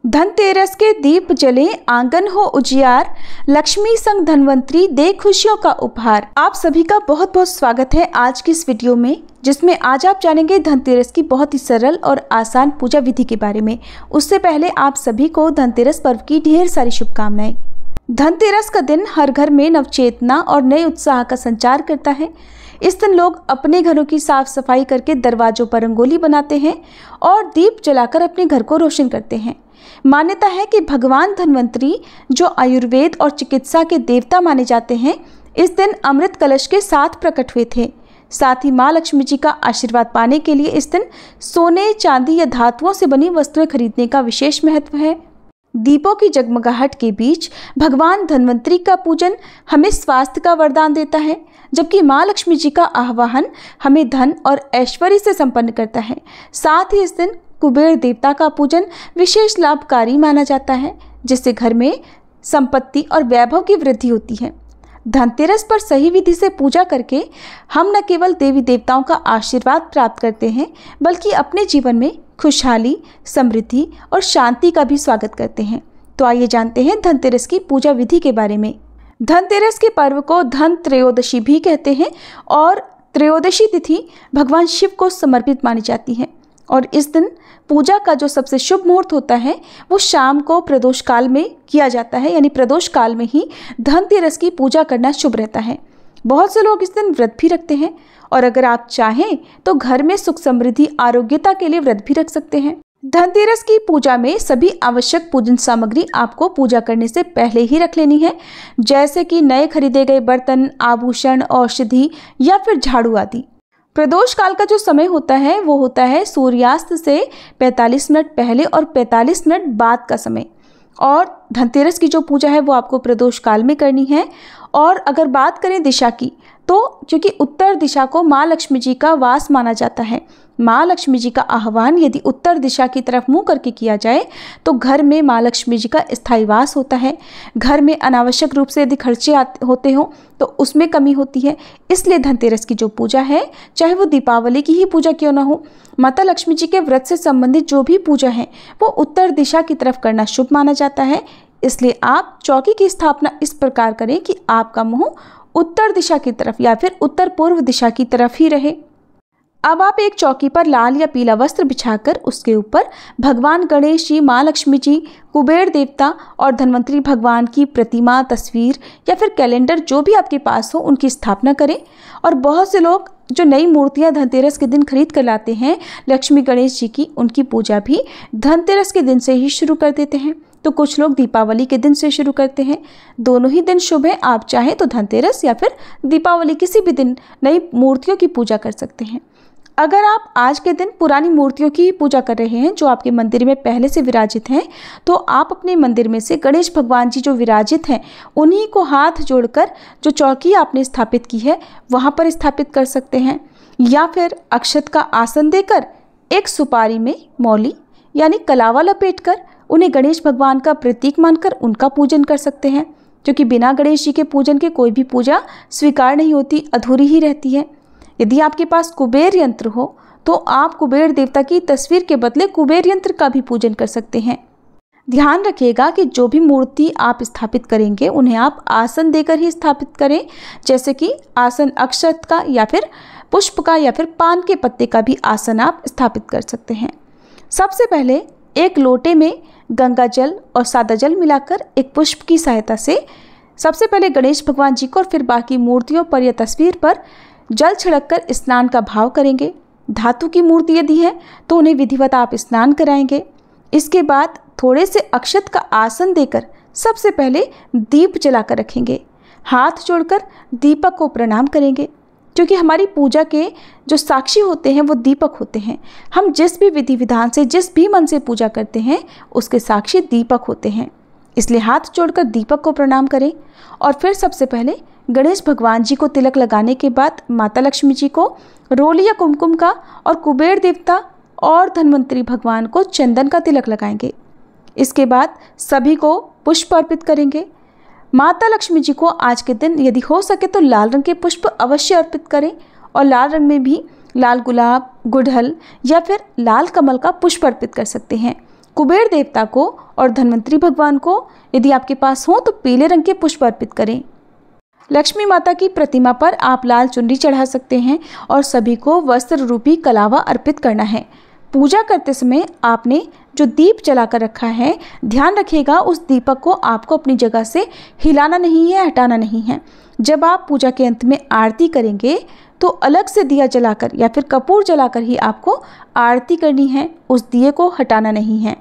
धनतेरस के दीप जले आंगन हो उजियार, लक्ष्मी संग धनवंतरी दे खुशियों का उपहार। आप सभी का बहुत बहुत स्वागत है आज की इस वीडियो में, जिसमें आज आप जानेंगे धनतेरस की बहुत ही सरल और आसान पूजा विधि के बारे में। उससे पहले आप सभी को धनतेरस पर्व की ढेर सारी शुभकामनाएं। धनतेरस का दिन हर घर में नवचेतना और नए उत्साह का संचार करता है। इस दिन लोग अपने घरों की साफ सफाई करके दरवाजों पर रंगोली बनाते हैं और दीप जलाकर अपने घर को रोशन करते हैं। मान्यता है कि भगवान धनवंतरी, जो आयुर्वेद और चिकित्सा के देवता माने जाते हैं, इस दिन अमृत कलश के साथ प्रकट हुए थे। साथ ही माँ लक्ष्मी जी का आशीर्वाद पाने के लिए इस दिन सोने, चांदी या धातुओं से बनी वस्तुएं खरीदने का विशेष महत्व है। दीपों की जगमगाहट के बीच भगवान धनवंतरी का पूजन हमें स्वास्थ्य का वरदान देता है, जबकि माँ लक्ष्मी जी का आह्वान हमें धन और ऐश्वर्य से संपन्न करता है। साथ ही इस दिन कुबेर देवता का पूजन विशेष लाभकारी माना जाता है, जिससे घर में संपत्ति और वैभव की वृद्धि होती है। धनतेरस पर सही विधि से पूजा करके हम न केवल देवी देवताओं का आशीर्वाद प्राप्त करते हैं, बल्कि अपने जीवन में खुशहाली, समृद्धि और शांति का भी स्वागत करते हैं। तो आइए जानते हैं धनतेरस की पूजा विधि के बारे में। धनतेरस के पर्व को धन त्रयोदशी भी कहते हैं और त्रयोदशी तिथि भगवान शिव को समर्पित मानी जाती है। और इस दिन पूजा का जो सबसे शुभ मुहूर्त होता है वो शाम को प्रदोष काल में किया जाता है, यानी प्रदोष काल में ही धनतेरस की पूजा करना शुभ रहता है। बहुत से लोग इस दिन व्रत भी रखते हैं और अगर आप चाहें तो घर में सुख समृद्धि आरोग्यता के लिए व्रत भी रख सकते हैं। धनतेरस की पूजा में सभी आवश्यक पूजन सामग्री आपको पूजा करने से पहले ही रख लेनी है, जैसे कि नए खरीदे गए बर्तन, आभूषण, औषधि या फिर झाड़ू आदि। प्रदोष काल का जो समय होता है वो होता है सूर्यास्त से 45 मिनट पहले और 45 मिनट बाद का समय। और धनतेरस की जो पूजा है वो आपको प्रदोष काल में करनी है। और अगर बात करें दिशा की, तो क्योंकि उत्तर दिशा को माँ लक्ष्मी जी का वास माना जाता है, माँ लक्ष्मी जी का आह्वान यदि उत्तर दिशा की तरफ मुंह करके किया जाए तो घर में माँ लक्ष्मी जी का स्थायी वास होता है। घर में अनावश्यक रूप से यदि खर्चे होते हो तो उसमें कमी होती है। इसलिए धनतेरस की जो पूजा है, चाहे वो दीपावली की ही पूजा क्यों ना हो, माता लक्ष्मी जी के व्रत से संबंधित जो भी पूजा है वो उत्तर दिशा की तरफ करना शुभ माना जाता है। इसलिए आप चौकी की स्थापना इस प्रकार करें कि आपका मुंह उत्तर दिशा की तरफ या फिर उत्तर पूर्व दिशा की तरफ ही रहे। अब आप एक चौकी पर लाल या पीला वस्त्र बिछाकर उसके ऊपर भगवान गणेश जी, माँ लक्ष्मी जी, कुबेर देवता और धनवंतरी भगवान की प्रतिमा, तस्वीर या फिर कैलेंडर जो भी आपके पास हो उनकी स्थापना करें। और बहुत से लोग जो नई मूर्तियां धनतेरस के दिन खरीद कर लाते हैं लक्ष्मी गणेश जी की, उनकी पूजा भी धनतेरस के दिन से ही शुरू कर देते हैं। तो कुछ लोग दीपावली के दिन से शुरू करते हैं। दोनों ही दिन शुभ है। आप चाहें तो धनतेरस या फिर दीपावली किसी भी दिन नई मूर्तियों की पूजा कर सकते हैं। अगर आप आज के दिन पुरानी मूर्तियों की पूजा कर रहे हैं जो आपके मंदिर में पहले से विराजित हैं, तो आप अपने मंदिर में से गणेश भगवान जी जो विराजित हैं उन्हीं को हाथ जोड़कर जो चौकी आपने स्थापित की है वहाँ पर स्थापित कर सकते हैं, या फिर अक्षत का आसन देकर एक सुपारी में मौली यानी कलावा लपेटकर उन्हें गणेश भगवान का प्रतीक मानकर उनका पूजन कर सकते हैं, क्योंकि बिना गणेश जी के पूजन के कोई भी पूजा स्वीकार नहीं होती, अधूरी ही रहती है। यदि आपके पास कुबेर यंत्र हो तो आप कुबेर देवता की तस्वीर के बदले कुबेर यंत्र का भी पूजन कर सकते हैं। ध्यान रखिएगा कि जो भी मूर्ति आप स्थापित करेंगे उन्हें आप आसन देकर ही स्थापित करें, जैसे कि आसन अक्षत का या फिर पुष्प का या फिर पान के पत्ते का भी आसन आप स्थापित कर सकते हैं। सबसे पहले एक लोटे में गंगा जल और सादा जल मिलाकर एक पुष्प की सहायता से सबसे पहले गणेश भगवान जी को और फिर बाकी मूर्तियों पर या तस्वीर पर जल छिड़ककर स्नान का भाव करेंगे। धातु की मूर्ति यदि है तो उन्हें विधिवत आप स्नान कराएंगे। इसके बाद थोड़े से अक्षत का आसन देकर सबसे पहले दीप जलाकर रखेंगे। हाथ जोड़कर दीपक को प्रणाम करेंगे, क्योंकि हमारी पूजा के जो साक्षी होते हैं वो दीपक होते हैं। हम जिस भी विधि विधान से, जिस भी मन से पूजा करते हैं उसके साक्षी दीपक होते हैं। इसलिए हाथ जोड़कर दीपक को प्रणाम करें और फिर सबसे पहले गणेश भगवान जी को तिलक लगाने के बाद माता लक्ष्मी जी को रोली या कुमकुम का और कुबेर देवता और धनवंतरी भगवान को चंदन का तिलक लगाएंगे। इसके बाद सभी को पुष्प अर्पित करेंगे। माता लक्ष्मी जी को आज के दिन यदि हो सके तो लाल रंग के पुष्प अवश्य अर्पित करें और लाल रंग में भी लाल गुलाब, गुड़हल या फिर लाल कमल का पुष्प अर्पित कर सकते हैं। कुबेर देवता को और धन्वंतरी भगवान को यदि आपके पास हो तो पीले रंग के पुष्प अर्पित करें। लक्ष्मी माता की प्रतिमा पर आप लाल चुनरी चढ़ा सकते हैं और सभी को वस्त्र रूपी कलावा अर्पित करना है। पूजा करते समय आपने जो दीप जलाकर रखा है, ध्यान रखिएगा उस दीपक को आपको अपनी जगह से हिलाना नहीं है, हटाना नहीं है। जब आप पूजा के अंत में आरती करेंगे तो अलग से दिया जलाकर या फिर कपूर जलाकर ही आपको आरती करनी है, उस दिए को हटाना नहीं है।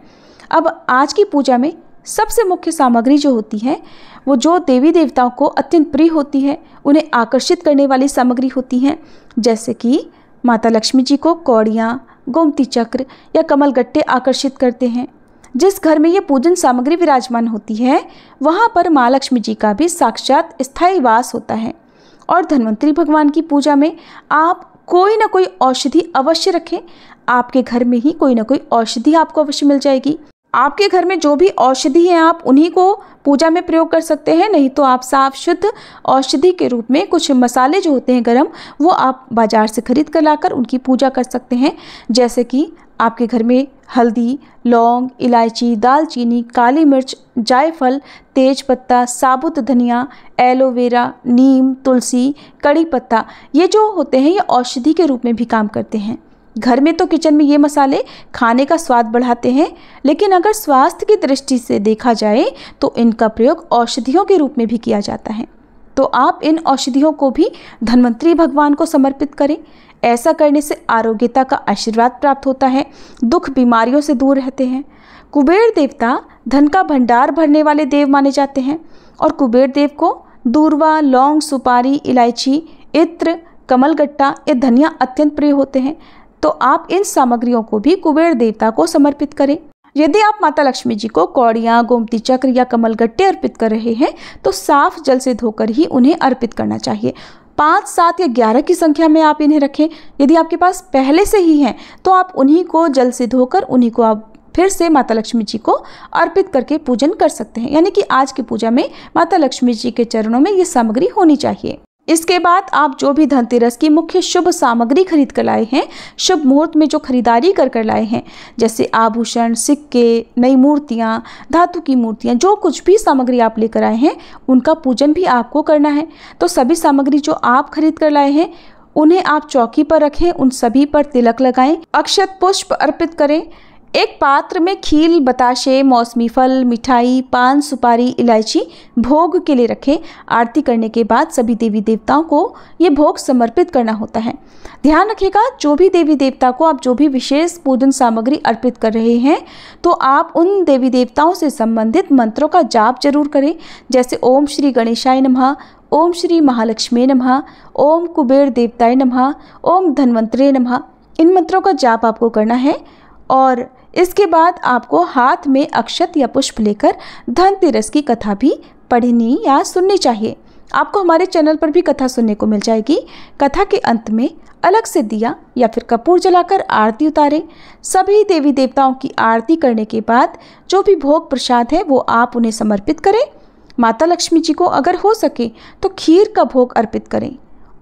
अब आज की पूजा में सबसे मुख्य सामग्री जो होती है वो जो देवी देवताओं को अत्यंत प्रिय होती है, उन्हें आकर्षित करने वाली सामग्री होती हैं, जैसे कि माता लक्ष्मी जी को कौड़ियाँ, गोमती चक्र या कमल गट्टे आकर्षित करते हैं। जिस घर में ये पूजन सामग्री विराजमान होती है वहाँ पर माँ लक्ष्मी जी का भी साक्षात स्थायी वास होता है। और धन्वंतरी भगवान की पूजा में आप कोई ना कोई औषधि अवश्य रखें। आपके घर में ही कोई ना कोई औषधि आपको अवश्य मिल जाएगी। आपके घर में जो भी औषधि है आप उन्हीं को पूजा में प्रयोग कर सकते हैं, नहीं तो आप साफ शुद्ध औषधि के रूप में कुछ मसाले जो होते हैं गरम, वो आप बाजार से खरीद कर लाकर उनकी पूजा कर सकते हैं। जैसे कि आपके घर में हल्दी, लौंग, इलायची, दालचीनी, काली मिर्च, जायफल, तेज पत्ता, साबुत धनिया, एलोवेरा, नीम, तुलसी, कड़ी पत्ता, ये जो होते हैं ये औषधि के रूप में भी काम करते हैं। घर में तो किचन में ये मसाले खाने का स्वाद बढ़ाते हैं, लेकिन अगर स्वास्थ्य की दृष्टि से देखा जाए तो इनका प्रयोग औषधियों के रूप में भी किया जाता है। तो आप इन औषधियों को भी धन्वंतरी भगवान को समर्पित करें। ऐसा करने से आरोग्यता का आशीर्वाद प्राप्त होता है, दुख बीमारियों से दूर रहते हैं। कुबेर देवता धन का भंडार भरने वाले देव माने जाते हैं और कुबेर देव को दूर्वा, लौंग, सुपारी, इलायची, इत्र, कमलगट्टा ये धनिया अत्यंत प्रिय होते हैं। तो आप इन सामग्रियों को भी कुबेर देवता को समर्पित करें। यदि आप माता लक्ष्मी जी को कौड़ियाँ, गोमती चक्र या कमलगट्टे अर्पित कर रहे हैं तो साफ जल से धोकर ही उन्हें अर्पित करना चाहिए। 5, 7 या 11 की संख्या में आप इन्हें रखें। यदि आपके पास पहले से ही हैं तो आप उन्हीं को जल से धोकर उन्हीं को आप फिर से माता लक्ष्मी जी को अर्पित करके पूजन कर सकते हैं। यानी कि आज की पूजा में माता लक्ष्मी जी के चरणों में ये सामग्री होनी चाहिए। इसके बाद आप जो भी धनतेरस की मुख्य शुभ सामग्री खरीद कर लाए हैं, शुभ मुहूर्त में जो खरीदारी कर लाए हैं, जैसे आभूषण, सिक्के, नई मूर्तियाँ, धातु की मूर्तियाँ, जो कुछ भी सामग्री आप लेकर आए हैं उनका पूजन भी आपको करना है। तो सभी सामग्री जो आप खरीद कर लाए हैं उन्हें आप चौकी पर रखें, उन सभी पर तिलक लगाएं, अक्षत पुष्प अर्पित करें। एक पात्र में खील, बताशे, मौसमी फल, मिठाई, पान, सुपारी, इलायची भोग के लिए रखें। आरती करने के बाद सभी देवी देवताओं को ये भोग समर्पित करना होता है। ध्यान रखिएगा जो भी देवी देवता को आप जो भी विशेष पूजन सामग्री अर्पित कर रहे हैं तो आप उन देवी देवताओं से संबंधित मंत्रों का जाप जरूर करें, जैसे ओम श्री गणेशाय नमः, ओम श्री महालक्ष्मी नमः, ओम कुबेर देवताय नमः, ओम धन्वंतरे नमः। इन मंत्रों का जाप आपको करना है और इसके बाद आपको हाथ में अक्षत या पुष्प लेकर धनतेरस की कथा भी पढ़नी या सुननी चाहिए। आपको हमारे चैनल पर भी कथा सुनने को मिल जाएगी। कथा के अंत में अलग से दिया या फिर कपूर जलाकर आरती उतारें। सभी देवी देवताओं की आरती करने के बाद जो भी भोग प्रसाद है वो आप उन्हें समर्पित करें। माता लक्ष्मी जी को अगर हो सके तो खीर का भोग अर्पित करें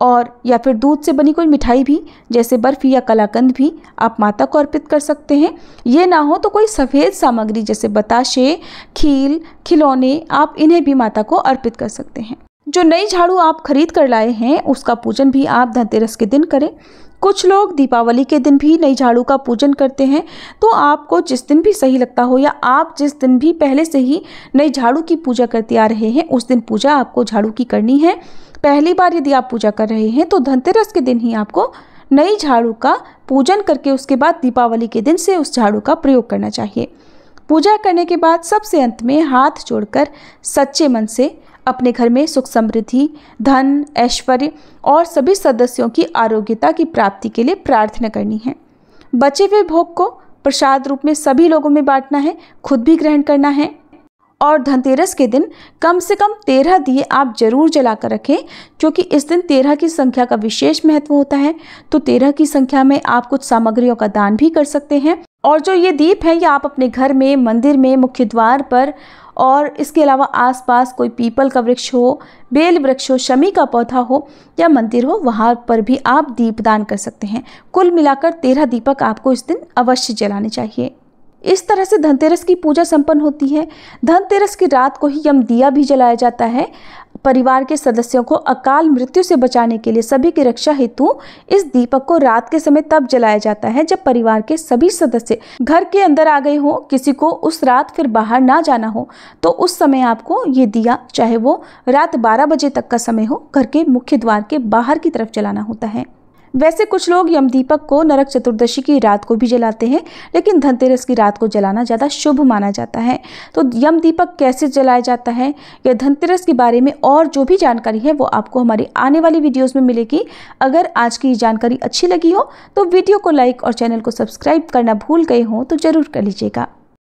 और या फिर दूध से बनी कोई मिठाई भी जैसे बर्फी या कलाकंद भी आप माता को अर्पित कर सकते हैं। ये ना हो तो कोई सफ़ेद सामग्री जैसे बताशे, खील, खिलौने आप इन्हें भी माता को अर्पित कर सकते हैं। जो नई झाड़ू आप खरीद कर लाए हैं उसका पूजन भी आप धनतेरस के दिन करें। कुछ लोग दीपावली के दिन भी नई झाड़ू का पूजन करते हैं। तो आपको जिस दिन भी सही लगता हो या आप जिस दिन भी पहले से ही नई झाड़ू की पूजा करते आ रहे हैं उस दिन पूजा आपको झाड़ू की करनी है। पहली बार यदि आप पूजा कर रहे हैं तो धनतेरस के दिन ही आपको नई झाड़ू का पूजन करके उसके बाद दीपावली के दिन से उस झाड़ू का प्रयोग करना चाहिए। पूजा करने के बाद सबसे अंत में हाथ जोड़कर सच्चे मन से अपने घर में सुख समृद्धि, धन, ऐश्वर्य और सभी सदस्यों की आरोग्यता की प्राप्ति के लिए प्रार्थना करनी है। बचे हुए भोग को प्रसाद रूप में सभी लोगों में बांटना है, खुद भी ग्रहण करना है। और धनतेरस के दिन कम से कम 13 दिए आप जरूर जलाकर रखें, क्योंकि इस दिन 13 की संख्या का विशेष महत्व होता है। तो 13 की संख्या में आप कुछ सामग्रियों का दान भी कर सकते हैं। और जो ये दीप है ये आप अपने घर में, मंदिर में, मुख्य द्वार पर और इसके अलावा आसपास कोई पीपल का वृक्ष हो, बेल वृक्ष हो, शमी का पौधा हो या मंदिर हो, वहाँ पर भी आप दीपदान कर सकते हैं। कुल मिलाकर 13 दीपक आपको इस दिन अवश्य जलाने चाहिए। इस तरह से धनतेरस की पूजा संपन्न होती है। धनतेरस की रात को ही यम दिया भी जलाया जाता है। परिवार के सदस्यों को अकाल मृत्यु से बचाने के लिए सभी की रक्षा हेतु इस दीपक को रात के समय तब जलाया जाता है जब परिवार के सभी सदस्य घर के अंदर आ गए हो, किसी को उस रात फिर बाहर ना जाना हो, तो उस समय आपको ये दिया, चाहे वो रात 12 बजे तक का समय हो, घर के मुख्य द्वार के बाहर की तरफ जलाना होता है। वैसे कुछ लोग यम दीपक को नरक चतुर्दशी की रात को भी जलाते हैं, लेकिन धनतेरस की रात को जलाना ज़्यादा शुभ माना जाता है। तो यम दीपक कैसे जलाया जाता है या धनतेरस के बारे में और जो भी जानकारी है वो आपको हमारी आने वाली वीडियोस में मिलेगी। अगर आज की जानकारी अच्छी लगी हो तो वीडियो को लाइक और चैनल को सब्सक्राइब करना भूल गए हो तो ज़रूर कर लीजिएगा।